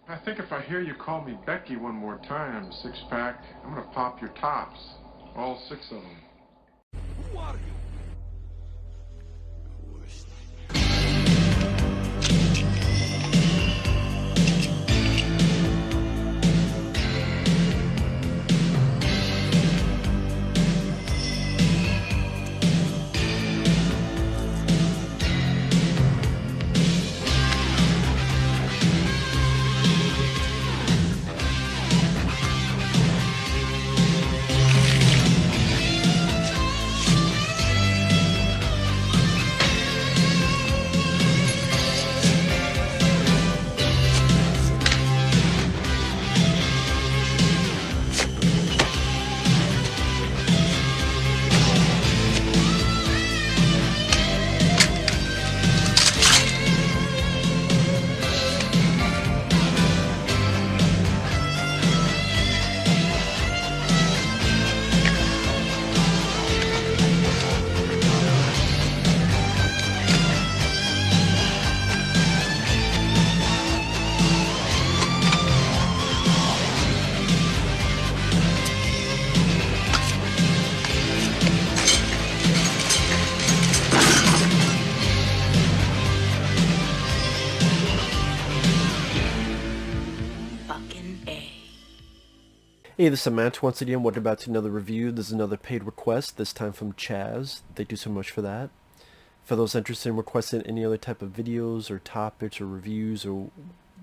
I think if I hear you call me Becky one more time, six-pack, I'm gonna pop your tops. All six of them. Who are you? Hey, this is Matt once again. Welcome back to another review. This is another paid request, this time from Chaz. Thank you so much for that. For those interested in requesting any other type of videos or topics or reviews or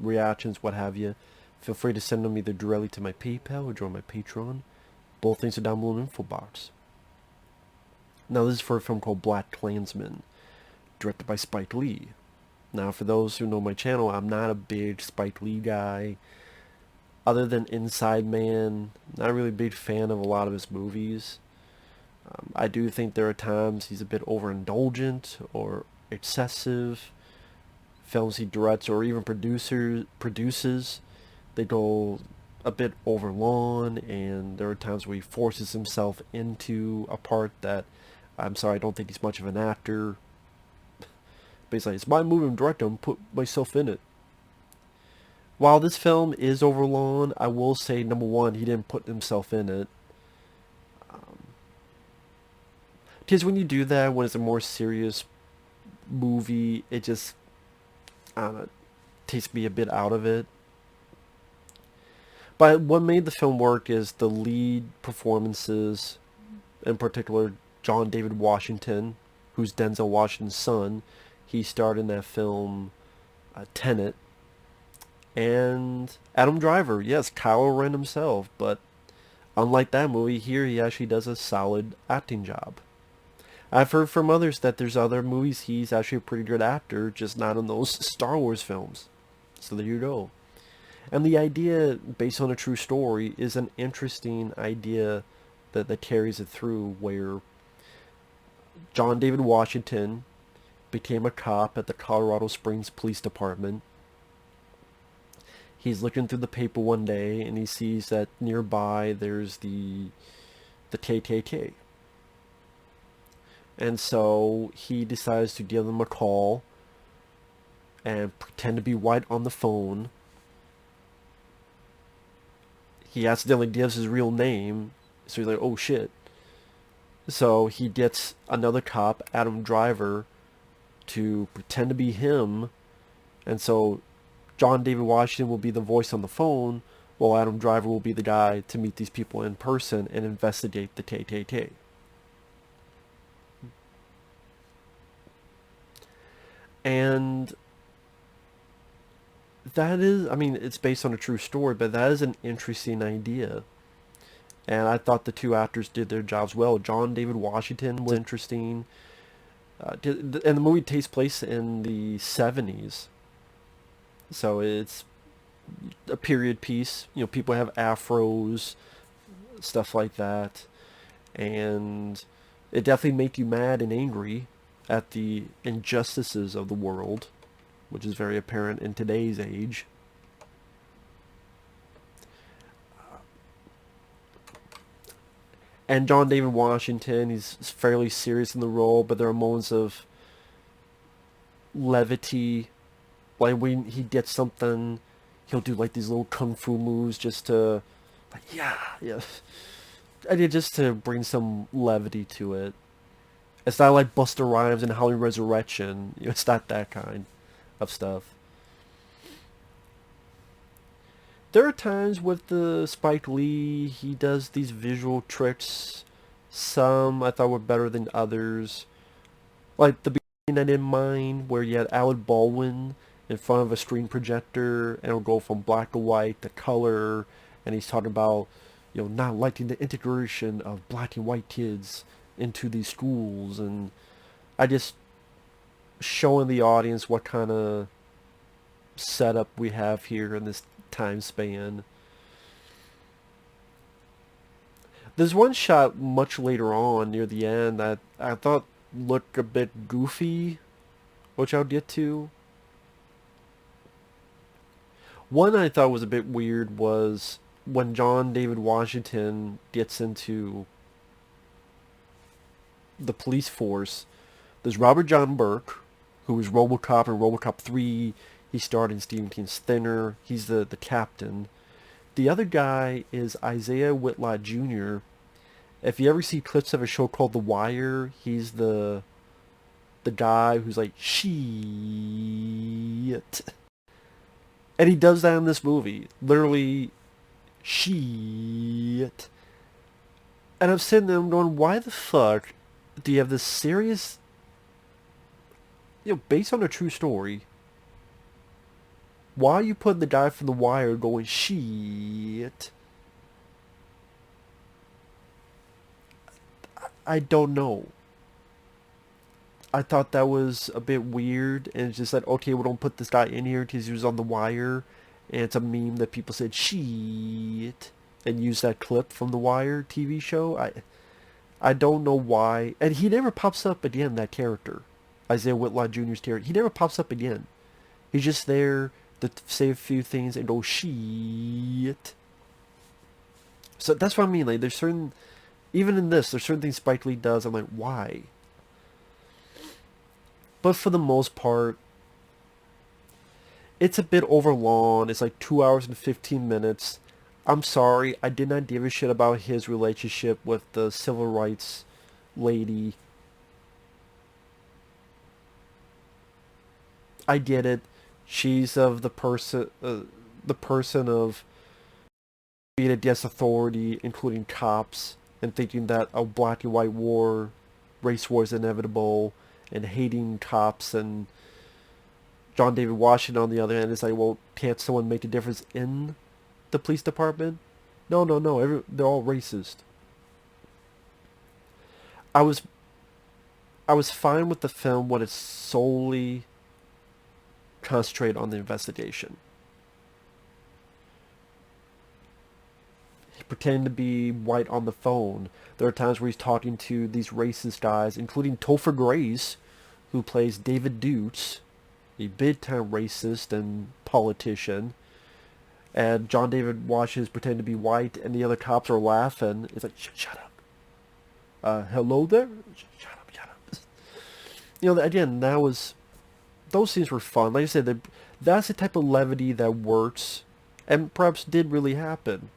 reactions, what have you, feel free to send them either directly to my PayPal or join my Patreon. Both things are down below in the info box. Now, this is for a film called Black Klansman, directed by Spike Lee. Now, for those who know my channel, I'm not a big Spike Lee guy. Other than Inside Man, not really a big fan of a lot of his movies. I do think there are times he's a bit overindulgent or excessive. Films he directs or even produces, they go a bit overlong, and there are times where he forces himself into a part that, I'm sorry, I don't think he's much of an actor. But he's like, it's my movie, I'm directing, I'm put myself in it. While this film is overlong, I will say, number one, he didn't put himself in it. Because when you do that, when it's a more serious movie, it just, I don't know, takes me a bit out of it. But what made the film work is the lead performances, in particular, John David Washington, who's Denzel Washington's son. He starred in that film, Tenet. And Adam Driver, yes, Kylo Ren himself, but unlike that movie, here he actually does a solid acting job. I've heard from others that there's other movies he's actually a pretty good actor, just not in those Star Wars films. So there you go. And the idea, based on a true story, is an interesting idea that carries it through, where John David Washington became a cop at the Colorado Springs Police Department. He's looking through the paper one day and he sees that nearby there's the KKK. And so he decides to give them a call and pretend to be white on the phone. He accidentally gives his real name, so he's like, oh shit. So he gets another cop, Adam Driver, to pretend to be him, and so John David Washington will be the voice on the phone, while Adam Driver will be the guy to meet these people in person and investigate the KKK. And that is, I mean, it's based on a true story, but that is an interesting idea. And I thought the two actors did their jobs well. John David Washington was interesting. And the movie takes place in the 70s. So it's a period piece. You know, people have afros, stuff like that. And it definitely makes you mad and angry at the injustices of the world, which is very apparent in today's age. And John David Washington, he's fairly serious in the role, but there are moments of levity, like when he gets something he'll do like these little kung fu moves just to, like, yeah. I did just to bring some levity to it. It's not like Busta Rhymes and Halloween Resurrection. You know, it's not that kind of stuff. There are times with the Spike Lee, he does these visual tricks. Some I thought were better than others. Like the beginning I didn't mind, where you had Alec Baldwin in front of a screen projector, and it'll go from black to white to color, and he's talking about, you know, not liking the integration of black and white kids into these schools, and I just showing the audience what kind of setup we have here in this time span. There's one shot much later on near the end that I thought looked a bit goofy, which I'll get to. One I thought was a bit weird was when John David Washington gets into the police force. There's Robert John Burke, who was RoboCop and RoboCop 3. He starred in Stephen King's Thinner. He's the captain. The other guy is Isaiah Whitlock Jr. If you ever see clips of a show called The Wire, he's the guy who's like, shit. And he does that in this movie. Literally, shit. And I'm sitting there going, why the fuck do you have this serious, you know, based on a true story, why are you putting the guy from The Wire going, shit? I don't know. I thought that was a bit weird, and it's just like, okay, we don't put this guy in here because he was on The Wire, and it's a meme that people said, shit, and use that clip from The Wire TV show. I don't know why. And he never pops up again, that character. Isaiah Whitlock Jr.'s character. He never pops up again. He's just there to say a few things and go, shit. So that's what I mean. Like, there's certain, even in this, there's certain things Spike Lee does. I'm like, why? But for the most part, it's a bit overlong. It's like 2 hours and 15 minutes. I'm sorry, I did not give a shit about his relationship with the civil rights lady. I get it. She's of the person of being against authority, including cops, and thinking that a black and white war, race war is inevitable, and hating cops. And John David Washington, on the other hand, is like, well, can't someone make a difference in the police department? No. They're all racist. I was fine with the film when it's solely concentrated on the investigation. He pretended to be white on the phone. There are times where he's talking to these racist guys, including Topher Grace, who plays David Dukes, a big-time racist and politician. And John David Washington's pretending to be white, and the other cops are laughing. It's like, shut up. Hello there? Shut up. You know, again, those scenes were fun. Like I said, that's the type of levity that works, and perhaps did really happen.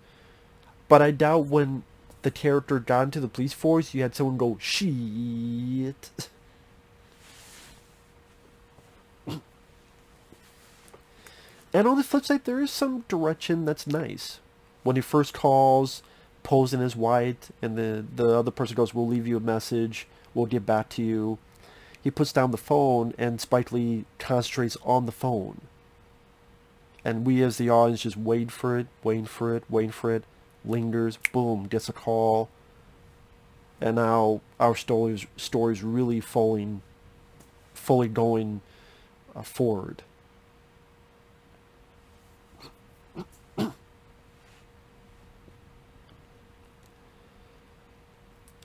But I doubt when the character got into the police force, you had someone go, shit. And on the flip side, there is some direction that's nice. When he first calls, posing as white, and the other person goes, we'll leave you a message, we'll get back to you. He puts down the phone, and Spike Lee concentrates on the phone. And we as the audience just wait for it, lingers, boom, gets a call. And now our story's really fully going forward.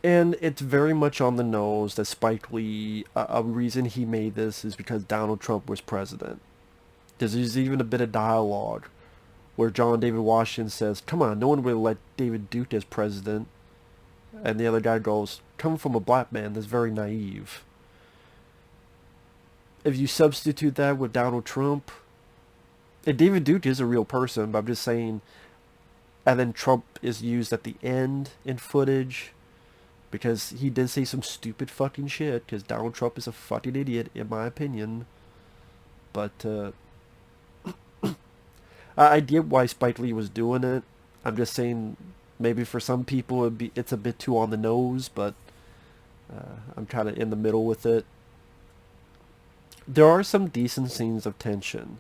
And it's very much on the nose that Spike Lee, a reason he made this is because Donald Trump was president. There's even a bit of dialogue where John David Washington says, come on, no one would let David Duke as president. And the other guy goes, coming from a black man, that's very naive. If you substitute that with Donald Trump, And David Duke is a real person, but I'm just saying. And then Trump is used at the end in footage because he did say some stupid fucking shit. Because Donald Trump is a fucking idiot, in my opinion. But I get why Spike Lee was doing it. I'm just saying, maybe for some people it's a bit too on the nose, but I'm kind of in the middle with it. There are some decent scenes of tension.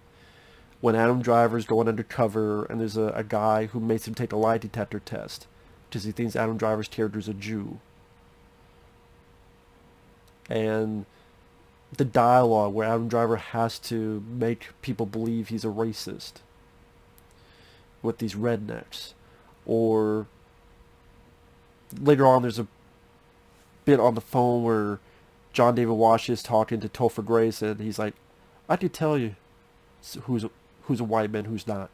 When Adam Driver's going undercover and there's a guy who makes him take a lie detector test because he thinks Adam Driver's character's a Jew. And the dialogue where Adam Driver has to make people believe he's a racist with these rednecks. Or later on there's a bit on the phone where John David Wash is talking to Topher Grace and he's like, I could tell you who's a white man, who's not,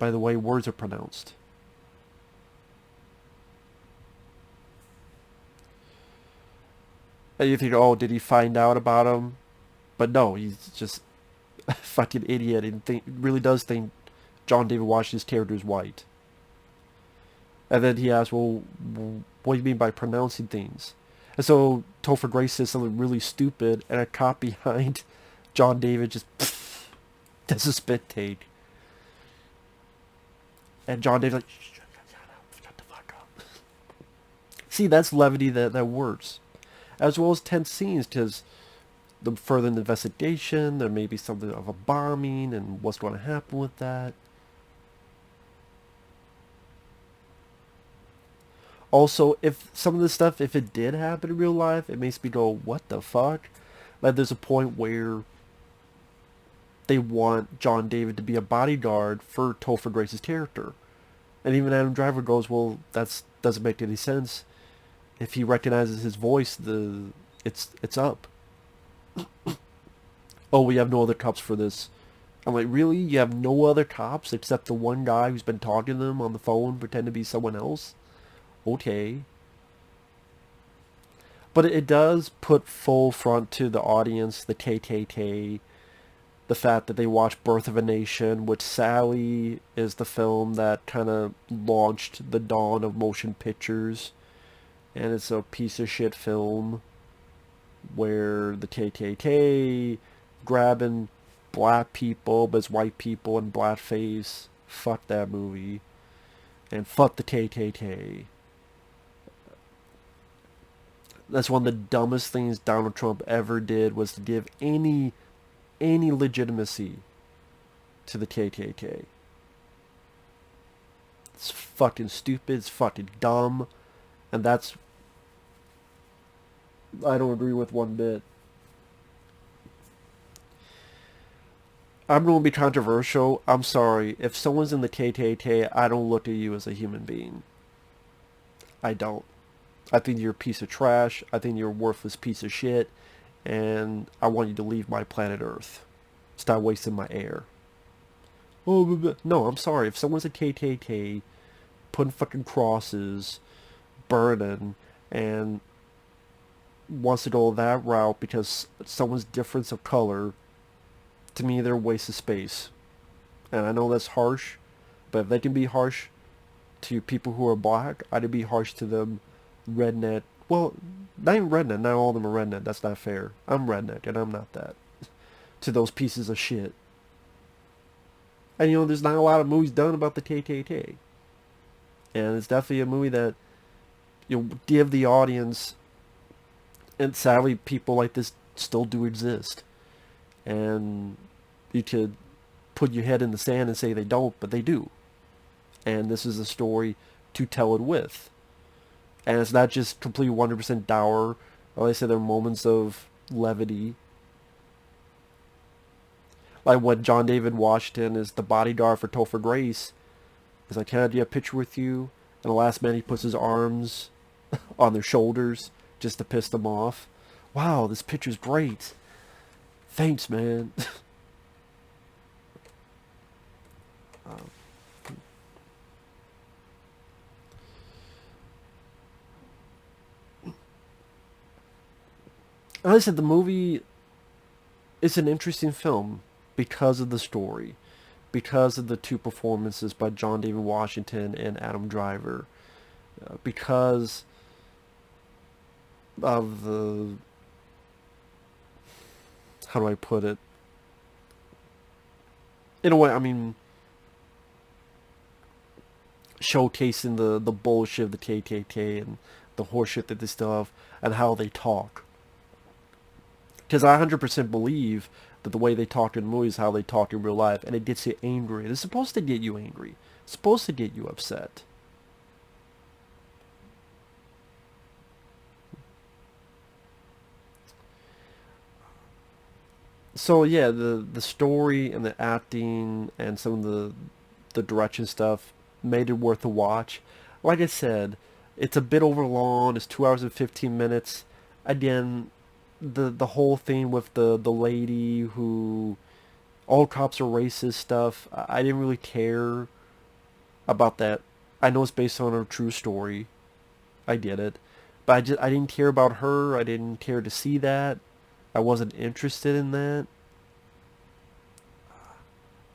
by the way words are pronounced. And you think, oh, did he find out about him? But no, he's just a fucking idiot and really does think John David Washington's character is white. And then he asks, well, what do you mean by pronouncing things? And so Topher Grace says something really stupid, and a cop behind John David just does a spit take. And John David's like, shut the fuck up. See, that's levity that works. As well as tense scenes, because the further investigation, there may be something of a bombing, and what's going to happen with that. Also, if some of this stuff, if it did happen in real life, it makes me go, what the fuck? Like, there's a point where they want John David to be a bodyguard for Topher Grace's character. And even Adam Driver goes, well, that doesn't make any sense. If he recognizes his voice, it's up. Oh, we have no other cops for this. I'm like, really? You have no other cops except the one guy who's been talking to them on the phone, pretend to be someone else? Okay. But it does put full front to the audience, the KKK, the fact that they watch Birth of a Nation, which sadly is the film that kind of launched the dawn of motion pictures. And it's a piece of shit film where the KKK grabbing black people, but it's white people in blackface. Fuck that movie. And fuck the KKK. That's one of the dumbest things Donald Trump ever did, was to give any legitimacy to the KKK. It's fucking stupid, it's fucking dumb, and that's, I don't agree with one bit. I'm going to be controversial. I'm sorry. If someone's in the KKK, I don't look at you as a human being. I don't. I think you're a piece of trash. I think you're a worthless piece of shit. And I want you to leave my planet Earth. Stop wasting my air. Oh, no, I'm sorry. If someone's a KKK, putting fucking crosses, burning, and wants to go that route because someone's difference of color, to me, they're a waste of space. And I know that's harsh, but if they can be harsh to people who are black, I'd be harsh to them redneck. Well, not even redneck. Not all of them are redneck. That's not fair. I'm redneck, and I'm not that. To those pieces of shit. And, you know, there's not a lot of movies done about the KKK. And it's definitely a movie that, you know, give the audience, and sadly, people like this still do exist. And you could put your head in the sand and say they don't, but they do. And this is a story to tell it with. And it's not just completely 100% dour. Like I said, there are moments of levity. Like when John David Washington is the bodyguard for Topher Grace. He's like, can I do a picture with you? And the last minute he puts his arms on their shoulders just to piss them off. Wow, this picture's great. Thanks, man. Like I said, the movie is an interesting film. because of the story, because of the two performances by John David Washington and Adam Driver, because of the, how do I put it? In a way, I mean, showcasing the bullshit of the KKK and the horseshit that they still have and how they talk. Because I 100% believe that the way they talk in movies is how they talk in real life, and it gets you angry. It's supposed to get you angry. It's supposed to get you upset. So yeah, the story and the acting and some of the direction stuff made it worth a watch. Like I said, it's a bit overlong. It's 2 hours and 15 minutes. Again, the whole thing with the lady who all cops are racist stuff. I didn't really care about that. I know it's based on a true story. I get it, but I didn't care about her. I didn't care to see that. I wasn't interested in that.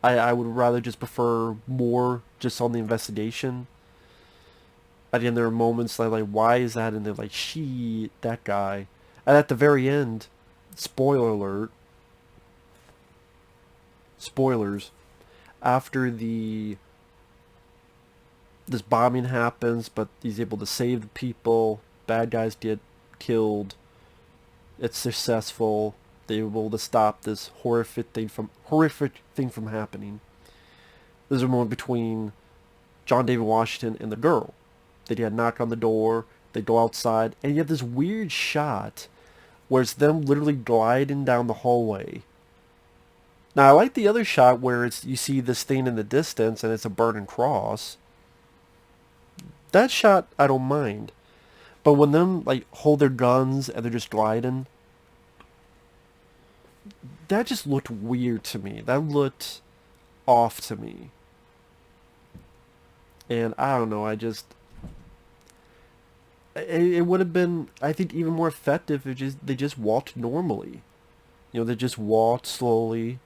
I would rather just prefer more just on the investigation. Again, there are moments like why is that? And they're like, she, that guy. And at the very end, spoiler alert, spoilers, after this bombing happens, but he's able to save the people, bad guys get killed, it's successful, they're able to stop this horrific thing from happening. There's a moment between John David Washington and the girl. They get a knock on the door, they go outside, and you have this weird shot where it's them literally gliding down the hallway. Now I like the other shot where you see this thing in the distance and it's a burning cross. That shot I don't mind. But when them like hold their guns and they're just gliding, that just looked weird to me. That looked off to me. And I don't know, it would have been, I think, even more effective if they just walked normally. You know, they just walked slowly,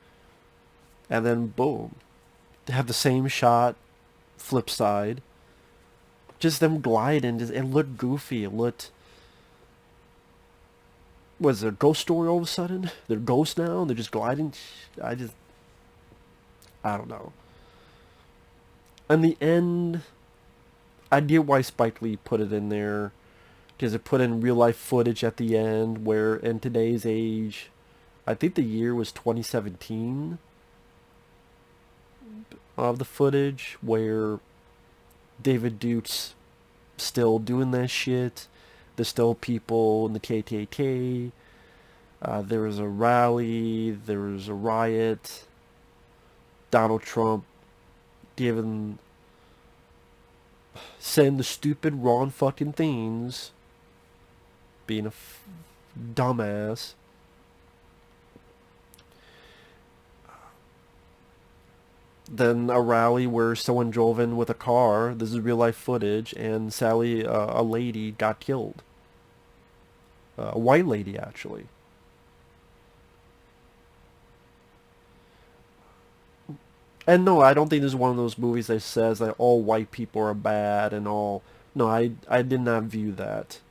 and then boom. They have the same shot, flip side. Just them gliding, it looked goofy, it looked... Was there a ghost story all of a sudden? They're ghosts now, and they're just gliding? I don't know. In the end, I get why Spike Lee put it in there, because it put in real life footage at the end, where in today's age, I think the year was 2017, of the footage, where David Duke's still doing that shit. There's still people in the KKK. There was a rally. There was a riot. Donald Trump saying the stupid, wrong fucking things. Being a dumbass. Then a rally where someone drove in with a car. This is real life footage, and sadly, a lady got killed. A white lady, actually. And no, I don't think this is one of those movies that says that all white people are bad and all. No, I did not view that.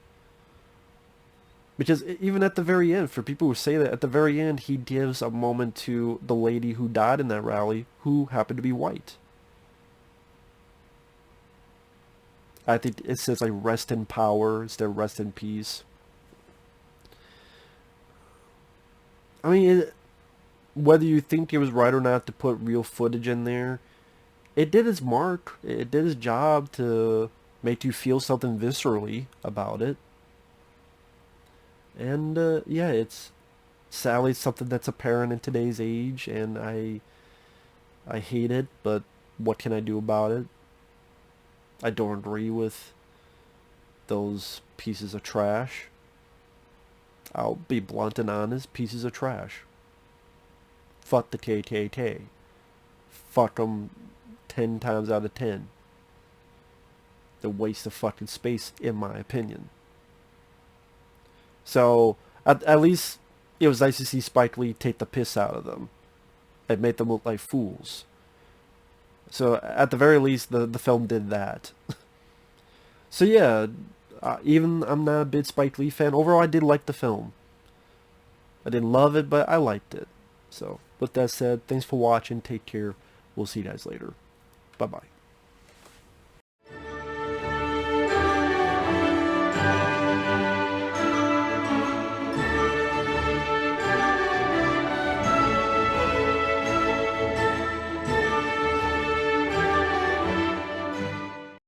Because even at the very end, for people who say that, at the very end, he gives a moment to the lady who died in that rally, who happened to be white. I think it says like rest in power instead of rest in peace. I mean, whether you think it was right or not to put real footage in there, it did its mark. It did its job to make you feel something viscerally about it. And yeah, it's sadly something that's apparent in today's age, and I hate it, but what can I do about it? I don't agree with those pieces of trash. I'll be blunt and honest, pieces of trash. Fuck the KKK. Fuck them 10 times out of 10. The waste of fucking space, in my opinion. So, at least, it was nice to see Spike Lee take the piss out of them. It made them look like fools. So at the very least, the film did that. So yeah, even I'm not a big Spike Lee fan. Overall, I did like the film. I didn't love it, but I liked it. So with that said, thanks for watching. Take care. We'll see you guys later. Bye-bye.